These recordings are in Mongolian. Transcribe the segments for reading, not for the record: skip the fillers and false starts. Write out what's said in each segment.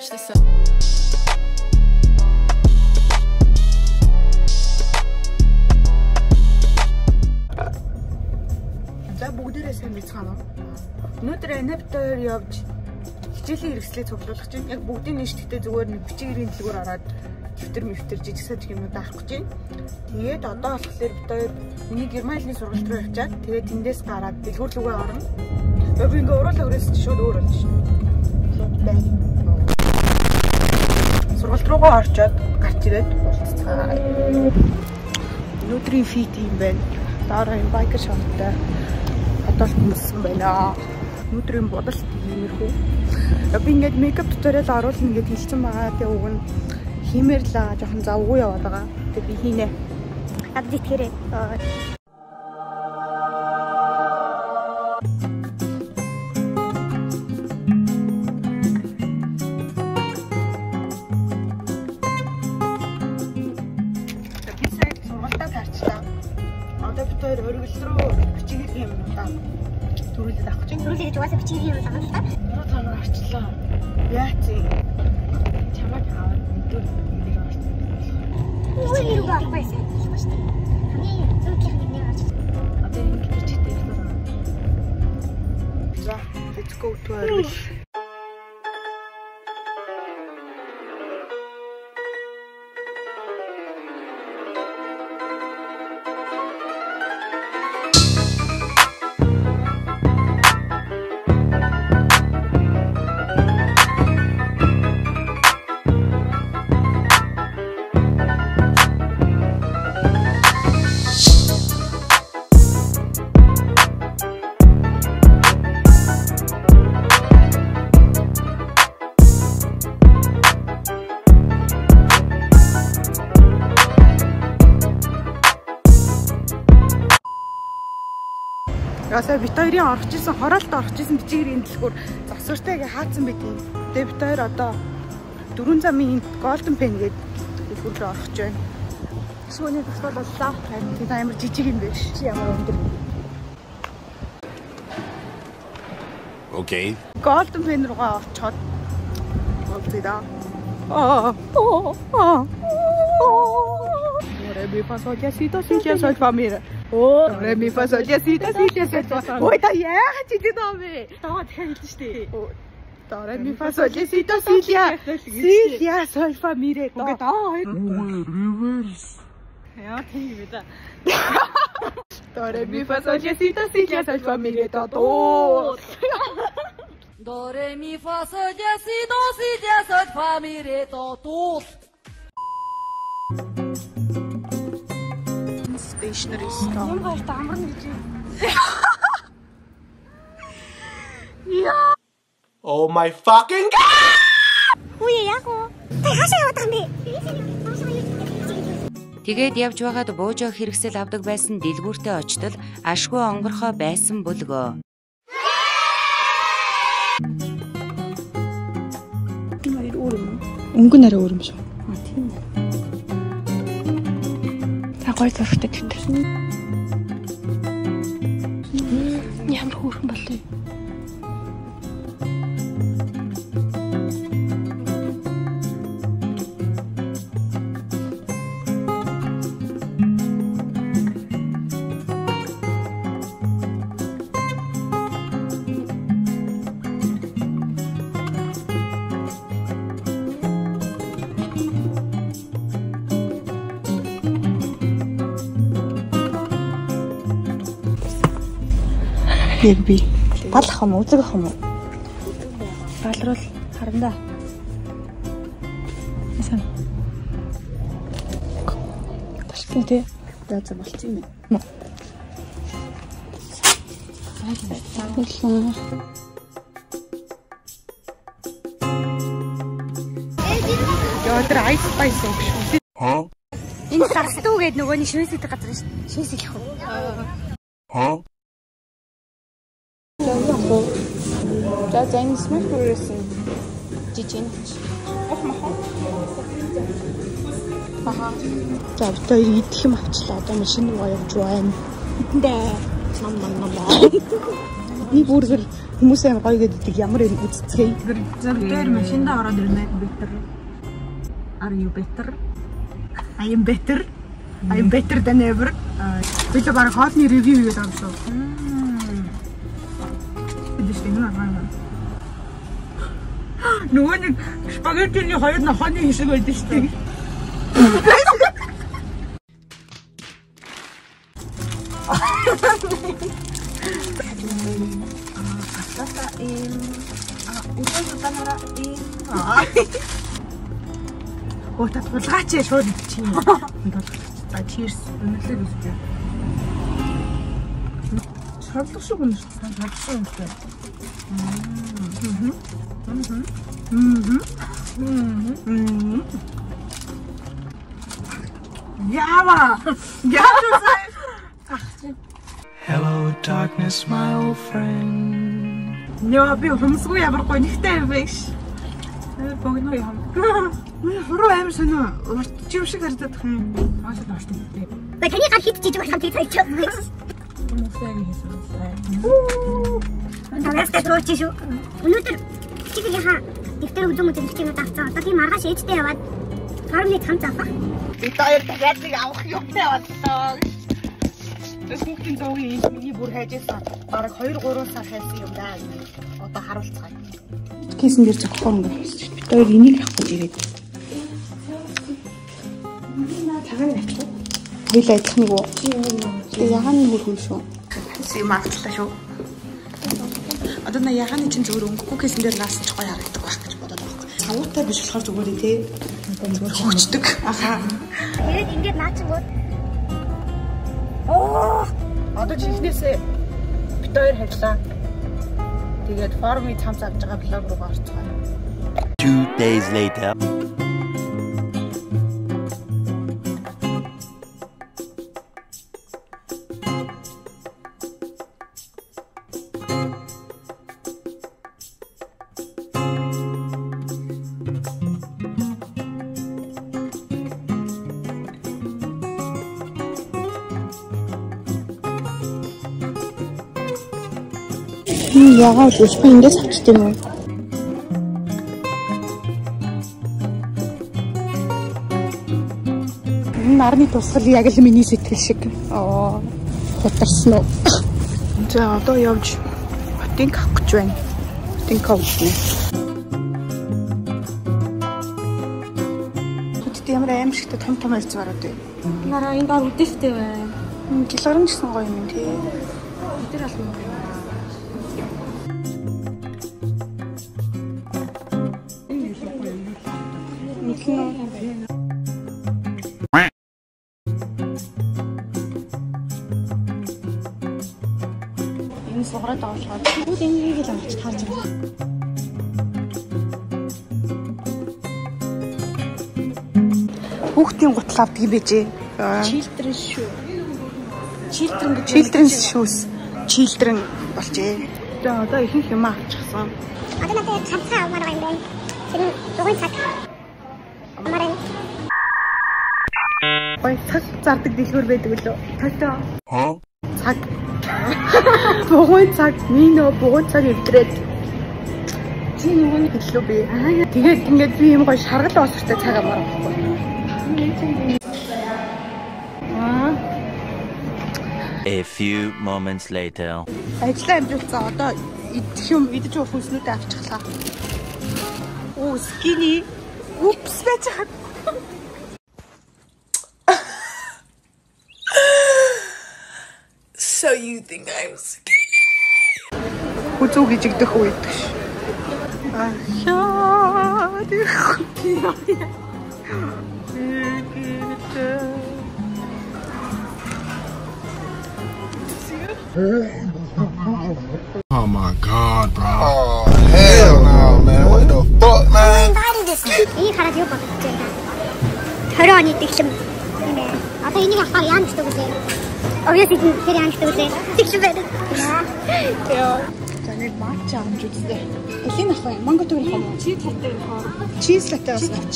Watch this. За бүгдээрээ сайн бицгаана уу? Өнөөдөр адаптер явж хичээлийн хэрэгслээ цуглуулах чинь яг бүгдийн нэшдэгтэй зүгээр нэг бичгийн дэлгүүр ороод дэвтэр жижиг сажиг юмнууд авах гэж байна. Тэгээд одоо болохоор бид хоёр миний Германы сургалт руу явчаад тэгээд тэндээс гараад дэлгүүр рүүгээ орно. Яг ингээ уруулаа өрөөс шууд өөр болж шин. Сургалт руугаа орчоод гарч ирээд уулзцаа. Өнөөдрийн фит юм байна. Дараа энэ байкер шоутай одоо хүмүүс байна. Өнөөдрийн бодолт иймэрхүү. Би ингээд мейкап туториал оруулна гэж хэлсэн байгаа. Тэгээ уг нь хиймээр л жоохон завгүй яваад байгаа. Тэгээ би хийнэ. Ад итгэрээ. Өргөл рүү бичиг юм даа. Төрүүлээд авах чинь. Төрүүлээд угаасаа бичиг юм байгаа л та. Цаанаар арчлаа. Яа чи? Чамаг аваад өдөр нэр орсон. Юу хэрэг авахгүй сайн хэлэх ба штэ. Хамгийн зөвхөн нэр орж. Одоо ингэ чичтэй байна. За, let's go to өргөл. Ясаа бит хоёрын орж исэн хороолт орж исэн бичгийн дэлгүүр засвартай ингээ хаацсан байдгийг. Тэгээ бит хоёр одоо 4 замын голден пен гэдэг дэлгүүр рүү орох гэж байна. Сүүний тасгал боллоо. Тэгээд амар жижиг юм биш. Ямар өндөр. Окей. Голден пен руугаа орчоод болцгоо. Ре ми фа сол ля си до си ля сол фа ми ре. Ре ми фа сол ля си до си ля сол фа. Ой та яа чи дээ нөө. Таа дахиад хэлсэн шүү дээ. Ре ми фа сол ля си до си ля сол фа ми ре. Окей таа. Реверс. Яа тийм үү та. Ре ми фа сол ля си до си ля сол фа ми ре та до. Do re mi fa sol la si do si la sol fa mi re do. Stationery store. Юм хоёр амарна гэж. Яа. Oh my fucking god! Үе яг уу. Та хашаа яваад байгаа юм бэ? Тэгээд явж байгаад буужаа хэрэгсэл авдаг байсан дэлгүүртээ очтол ашгүй онгорхоо байсан бүлгөө. Өнгө нараа өөр юм шүү. Тийм ээ. Та гоё зургтай гэдэг. Ямар хөөрхөн болов. Яг би балах юм уу, үзэх юм уу? Балруул харандаа. Асан. Ташкин тий. Яаж болчих юм бэ? Айлаа. Яадар айс спайс уу шүү. Huh? Энэ гастуу гэдэг нөгөөний шивээс идэх газар шүү. Шивээс идэх үү? Huh? За энэ смак хүрээсэн жижиг. Аха. За бид хоёр идэх юм авчлаа. Одоо машин руугаа явж байна. Эхэндээ. Нам. Би бүргэр хүмүүсээ гоё гэдэг ямар юм үзцгээе. Тэр машинда ороод ирнэ better. Are you better? I am better. I am better than ever. Би л баг хоолны ревю хийгээд байгаа юм шүү. Бид ч юм аа. Нөгөө нэг спагеттины хоёр нохооны хэсэг байдаг шүү дээ. Оо та тулгаач шууд чи. За cheers. Өнөглөө үзье. Шаарлах шиг юм шүү. Шаарлах юм шүү. Ява. Hello, darkness, my old friend. Яа би хүмүүсгүй ямар гоё нэгтэй юм бэ ш. Богино юм. Руу аим сонио урт юм шиг харагдах юм. Ааш тааштай. Таны гар хит жижиг болох тийм цайч. Хүмүүсээ хийсэн. Тавьяастай трууч шүү. Өнөөдөр чигээр дэвтэр үзэн үзэх юм давцаа. Одоо тийм маргааш ээжтэй яваад фармыг хам заах. Би таяр дахиад нэг авах юмтай боллоо. Тэс хүүхдийн зоогийн миний бүр хайжсан. Бараг 2-3 сар хайсан юм даа. Одоо харуулцгаая. Кисэн дээр зогсоо юм байна. Бид хоёр энийг авахгүй ирээд. Цагаан авчих. Хоёул айдах нэг үү? Тэгээ ягааны хөрхөн шүү. Юм авчлаа шүү. Одоо на ягааны чинь зүгээр өнгөхгүй кисэн дээр наасан ч гоё харагддаг байх гэж бодоод байгаа. Савуутай биш болохоор зүгээр тий. Зүгээр хөгждөг. Аха. Тэгээд ингээд наачингууд Одоо чихнээсээ бид хоёр харьлаа. Тэгээд формыг цам завж байгаа блог руу орцгоо. 2 days later. Яагаад үгүй ингэж авчт юм уу? Нарны тусгал яг л миний сэтгэл шиг. Хотарсан уу? За одоо явж хотинг авах гэж байна. Хотинг авчихна. Хотод ямар аимшигтай том ярьж гараад байна. Нараа энэ дор үдээштэй байна. Жилгэрэн гэсэн гоё юм тий. Тэр албан. Энэ сугараад авчихад бүгд энийг л авч таарч байгаа. Хүүхдийн гутал авдаг юм бижээ. Children's shoe. Children's shoes. Children болжээ. Одоо ихэнх юм авчихсан. одоо надад цамцаа авмаар байгаа юм байна. Тэр дугуй цаг. Амараа. Ой цаг зардаг дэлгүүр байдаг лөө. Тата. Цаг. Дугуй цаг. Минь дугуй цаг өвдрээд. Чи нүгэн хэллөө би. Тэгээд ингээд би юм гоё шаргал оостой цаг амаар байхгүй. A few moments later. Ажлаа амжуулсан одоо идэх юм идэж уух хүнснүүдээ авчихлаа. Оо скини. Упс бачаад. So you think I'm skinny? Хүзүү гжигдэх үед ш. Яа. Oh my god, bro. Oh hell no, man. What the fuck, man? 이 гараад юу бодож байна? 20 оны дэглэм тийм ээ. Одоо энийг авахаар яа гэж үгүй. Obviously тэр яа гэж үгүй. Тэгш байдаг. Яа. Таныг матч амж үзлээ. Элийн ах бай. Манго төгрөх юм уу? Чиз латте нөхөр. Чиз латте бас авч.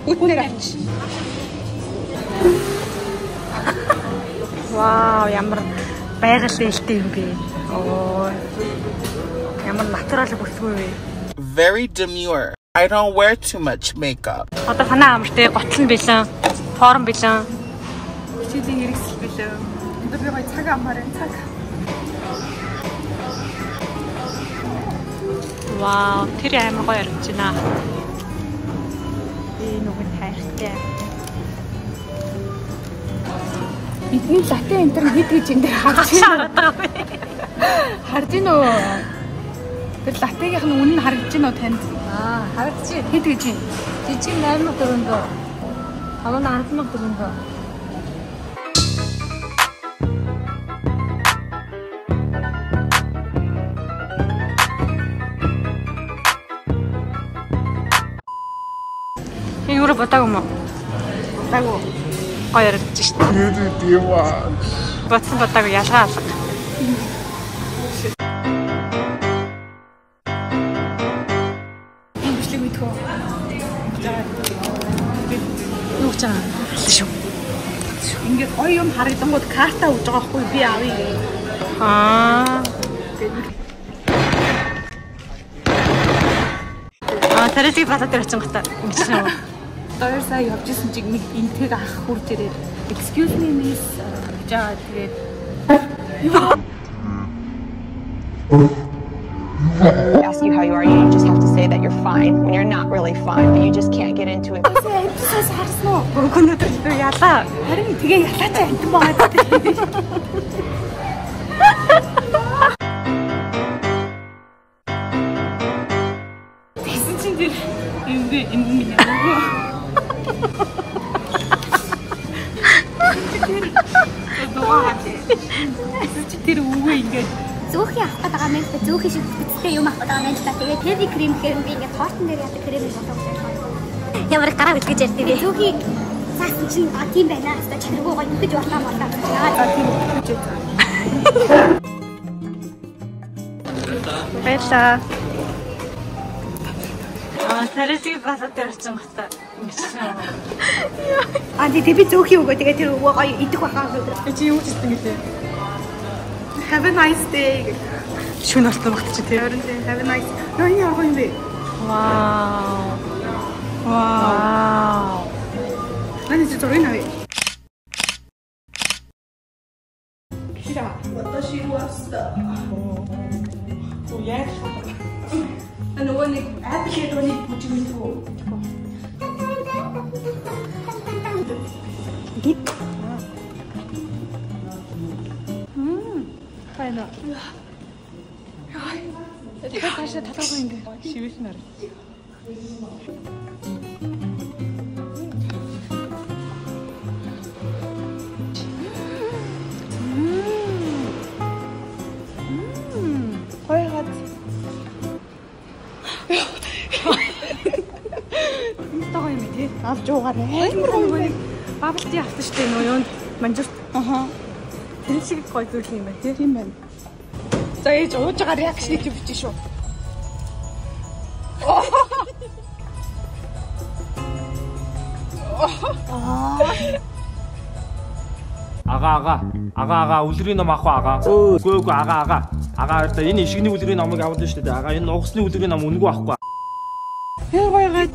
Бүтнээр авч. Вау, ямар байгаль ээлтэй юм бэ? Ой. Ямар натурал бүсгүй вэ? Very demure. I don't wear too much makeup. Одоо санаа амартай готлон бэлэн, форм бэлэн. Хичээлийн хэрэгсэл бэлэн. Одоо би гоё цаг амаар энэ цаг. Вау, тэр амар гоё яригч байна. Нүгэн хайртай. Бидний латте энэ төр хэд гэж энэ харж байгаа бэ? Харж гин үү? Тэр латтегийнх нь үнэн харагдаж гин үү танд? Аа, харагдаж байна. Хэд гэж юм? Жижиг 8400. 51400. Юу бодоог юм уу? Бодоог. Гоё яригдаж шүү дээ. Бодсон бодоог ялгаа алга. Энэ бичлэг мэдхүү. Юу ч аа. Шүү. Ингээд гоё юм харагдангууд карта өгж байгаа хгүй би авъя гээ. Аа. Тэрийг батад ирсэн гата. Ингэж юм. Хоёр сая явж исэн чиг нэг энтэг ах хурж ирээд excuse me miss жаа тэгээд ask you how you are, you just have to say that you're fine when you're not really fine, but you just can't get into it. харснаа. Гүнөд ялаа. Харин тэгээ ялаач амтан байгаа гэдэг. Тэсэн чинь тэр энэ тэр үгүй ингээд зөөхий авах гэдэг байгаа мэн зөөхий шиг бүтцтэй юм авах гэдэг байгаа мэн та тэгээд heavy cream гэхээр би ингээд тоортон дээр яадаг крем болов уу ямар гараа битгэж ярьдаг би зөөхий цаасан чинь тийм байна хэвээр чихрэгөө гоё нүгэж болоо яа за тийм үгүй Баярлаа. Тэрийг басаад ярьсан гата. Тий би зөөхий өгөө тэгээд тэр өвөө гоё идэх байхаа гэдэг. Чи юу гэсэн гэлээ? Have a nice day. Шүн артаа багт чи тэр. Have a nice. Яа яа гоё юм бэ? Вау. Вау. Нани чи зургийг авъя. Кира, ваташи васта. Оо яа. Нөгөө нэг аппликейшны бүжигмэнхүү. Гит. Хайна. Яй. Тэгээ таашаа талаагаа ингэ шивээс нэр. Хойгод. Тагой юм тий. Авч уугаарай. Амар бабалти авсан шүү дээ нөө юунд манжурт. Аха. Тэр шиг гоё зүйл юм байна тий. Тийм байна. За ээж ууж байгаа реакшнийг бичиж шүү. Ага үлрийн ном авах ага. Үгүй ага. Ага энэ ишигний үлрийн номыг аваад шүү дээ. Ага энэ нугасны үлрийн ном үнэгүй авахгүй. Хэр гоё.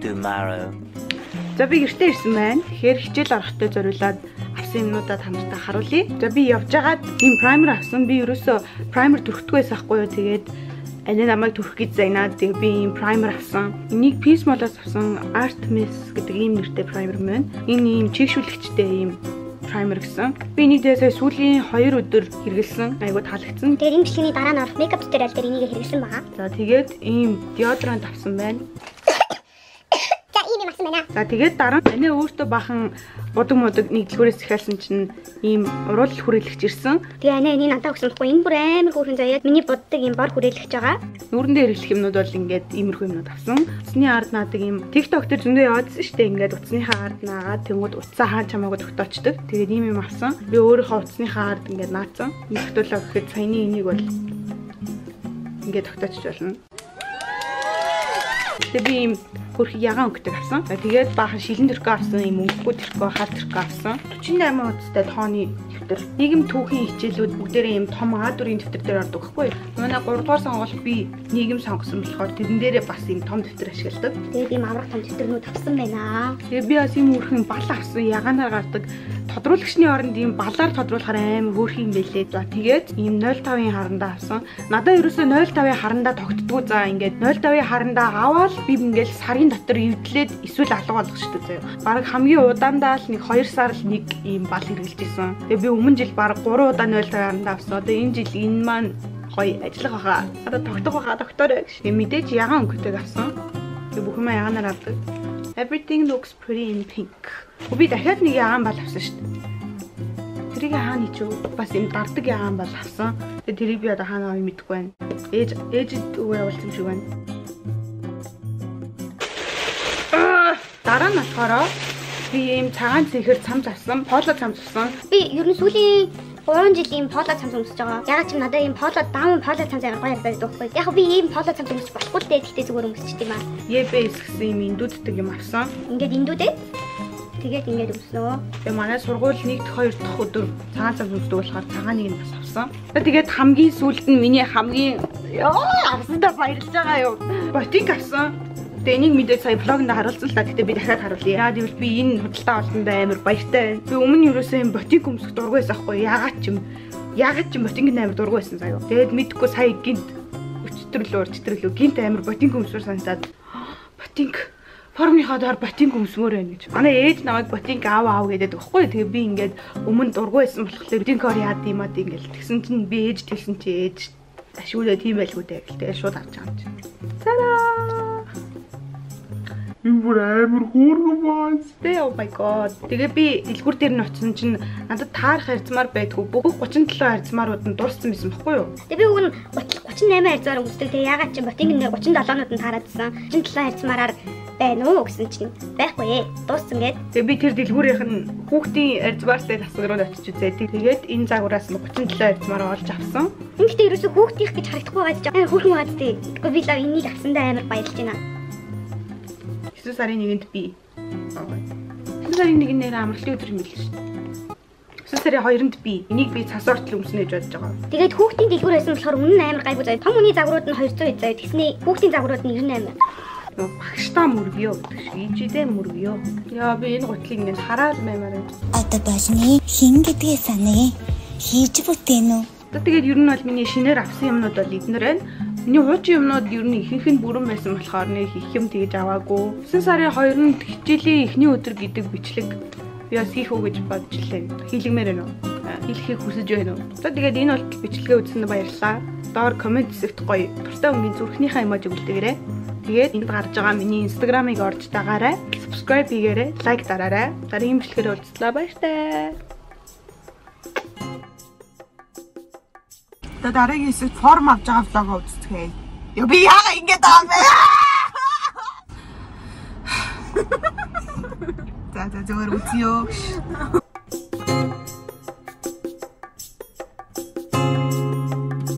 Tomorrow. За би гэртээ ирсэн байна. Тэгэхээр хичээл орохдоо зориулаад авсан юмнуудаа танартай харуулъя. За би явж байгаад ийм праймер авсан. Би ерөөсөө праймер төрөхдөө байсан хгүй юу. Тэгээд аль намайг төрөх гэж зайнаад тэгээд би ийм праймер авсан. Энийг Peace Mall-аас авсан Art Mist гэдэг ийм нэртэй праймер маань. Энэ ийм чийгшүүлэгчтэй ийм праймер гэсэн. Би энийг сая сүүлийн 2 өдөр хэрэглэсэн. Айгуу таалагдсан. Тэгээд энэ бичлэгийн дараа нь орох makeup tutorial дээр энийг хэрэглэсэн байгаа. За тэгээд ийм deodorant авсан байна. За тэгээд дараа нь анаа өөртөө бахан бодог нэгдэлгүүрээс ихэлсэн чинь ийм уруул хүрээлэгч ирсэн. Тэгээ анаа энийг надад өгсөн байхгүй энэ бүр амар хөөрхөн заяад миний боддог ийм бор хүрээлэгч байгаа. Нүүрэн дээр хэрэглэх юмнууд бол ингээд иймэрхүү юмнууд авсан. Утасны ард наадаг ийм TikTok дээр зөндөө яваадсан шүү дээ. Ингээд утасныхаа ард наагаад тэнгууд утсаа хаан чамаагүй тогтоочдөг. Тэгээд ийм юм авсан. Би өөрийнхөө утасныхаа ард ингээд наацсан. Нэгтүүлээ гэхэд саяны энийг бол ингээд тогтоочж болно. Тэгээ би ийм хөрх ягаан өнгөтэй авсан. Тэгээд баахан шилэн төрхөө авсан, ийм өнгөгүй төрхөө, хал төрхөө авсан. 48 удаатай тооны дэвтэр. Нийгэм түүхийн хичээлүүд бүгдээрээ ийм том А4-ийн дэвтэр дээр ордог байхгүй юу? Манай 3 дугаар сонголт би нийгэм сонгосон болохоор тэрэн дээрээ бас ийм том дэвтэр ашигладаг. Тэгээд ийм аврах том дэвтэрнүүд авсан байна. Тэгээ би бас ийм хөрхэн балан авсан, ягаанаар гардаг. Тодруулагчны оронд ийм балаар тодруулахаар амар хөөрхий юм байлээ. За тэгээд ийм 0.5-ын харандаа авсан. Надад ерөөсөө 0.5-ын харандаа тогтдгоо. За ингээд 0.5-ын харандаа аваад би ингээл сарын дотор эвдлээд эсвэл алга болгох шүү дээ заяа. Бараг хамгийн удаандаа л нэг 2 сар л нэг ийм бал хэрэгжилж исэн. Тэгээ би өмнө жил бараг 3 удаа 0.5 харандаа авсан. Одоо энэ жил энэ маань гоё ажиллах байхаа. Одоо тогтох байхаа доктороо гэж. Мэдээж ягаан өнгөтэйг авсан. Тэгээ бүх юм ягаанаар авдаг. Everything looks pretty in pink. Би дахиад нэг ягаан бал авсан шүү дээ. Тэрийг хаана ичүү? Бас юм дардаг ягаан бал авсан. Тэгээ тэрийг би одоо хаана авъя мэдэхгүй байна. Ээжэд өгөө явуулсан юм шиг байна. Дараа нь болохоор би ийм цагаан цэнхэр цамц авсан, поло цамц авсан. Би ер нь сүүлийн 3 жилийн поло цамц өмсөж байгаа. Ягаад ч юм надад ийм поло даун поло цамц амар гоё байдаг байхгүй. Яг би ийм поло цамц өмсөж болохгүй л дээ. Тэгтээ зүгээр өмсөж тийм аа. Ебэс гэсэн ийм индүүдтэй юм авсан. Ингээд индүүдээ. Тэгээд ингээд өмснөө. Тэгээ манай сургууль 1-2 дахь өдөр цагаан цамц өмсдөг болохоор цагааныг нь бас авсан. Тэгээд хамгийн сүүлд нь миний хамгийн авсандаа баярлж байгаа юу. Ботинк авсан. Тэгээ энийг мэдээ сая влогонд харуулсан л да. Гэтэ би дахиад харуулъя. Яа гэвэл би энэ худалдаа олсондоо амар баяртай байна. Би өмнө нь ерөөсөө юм ботинк өмсөх дургүй байсан хгүй. Ягаад ч юм ботинк амар дургүй байсан заяа. Тэгээд мэдхгүй сая гинт өчтөрлөө гинт амар ботинк өмсвөр санагдаад ботинк формынхаа доор ботинк өмсмөр байна гэж. Манай ээж намайг ботинк аав гэдэг байхгүй. Тэгээ би ингээд өмнө дургүй байсан болохоор ботинкоор яад юм аа ингээл тэгсэн чинь би ээж хэлсэн чи ээж ашиглаа тийм байлгүй дээ. Тэгээ шууд авч байгаа юм чи. Тара! Бүр амар хөөргөн бааз. Oh my god. Тэгээ би дэлгүүр дээр нь очсон чинь надад таарах харьцмаар байдгүй. Бүх 37 харьцмаарууд нь дууссан байсан байхгүй юу? Тэгээ би уг нь 38 харьцаар үздэг. Тэгээ ягаад ч ботинк нэг 37-нууд нь таараадсан. 37 харьцмаараар байна уу гэсэн чинь байхгүй ээ. Дууссан гээд. Тэгээ би тэр дэлгүүрийнх нь хүүхдийн харьцмаартай тасаг руу очиж үзээ. Тэгээд энэ загвараас нь 37 харьцмаар олж авсан. Ингээд ерөөсөө хүүхдийнх гэж харагдахгүй байж байгаа. Хүүхэн байгаа дээ. Гэхдээ би л энийг авсандаа амар баярлж байна. 9 сарын 1-нд би. 9 сарын 1-нд нэр амралтын өдөр юм билээ шүү дээ. 9 сарын 2-нд би. Энийг би цас ортол өмснө гэж бодож байгаа. Тэгээд хүүхдийн дэлгүүр байсан болохоор үнэн нь амар гайгүй заяа. Том хүний загварууд нь 200 заяа. Тэгснээ хүүхдийн загварууд нь 98. Багштаа мөргөө гэдэг шиг ижидээ мөргөө. Яа би энэ гутлыг ингээд хараал баймаар байна. Одоо башны хин гэдгээ санаа хийж бүтээн үү? Тэгээд ер нь бол миний шинээр авсан юмнууд бол эднэр байна. Миний хуучин юмнууд ер нь ихэнх нь бүрэн байсан болохоор нэг их юм тэгж аваагүй. 9 сарын 2-нд хичээлийн эхний өдөр гэдэг бичлэг би бас хийх үү гэж бодож лээ. Хийлгмээр байна уу? Хийхийг хүсэж байна уу? Тэгээд энэ бол бичлэгээ үзсэнд баярлалаа. Доор комент хэсэгт гоё дуртай өнгийн зүрхнийхээ эможиг үлдээгээрэй. Тэгээд энд гарч байгаа миний инстаграмыг орж дагаарай. Subscribe хийгээрэй, лайк дараарай. Дараагийн бичлэгээр уулзлаа баяртай. Дараагийн хэсэгт форм авч байгаа влог үздэхээ. Юу би яагаад ингэж байгаа юм бэ? За зүгээр үзьё.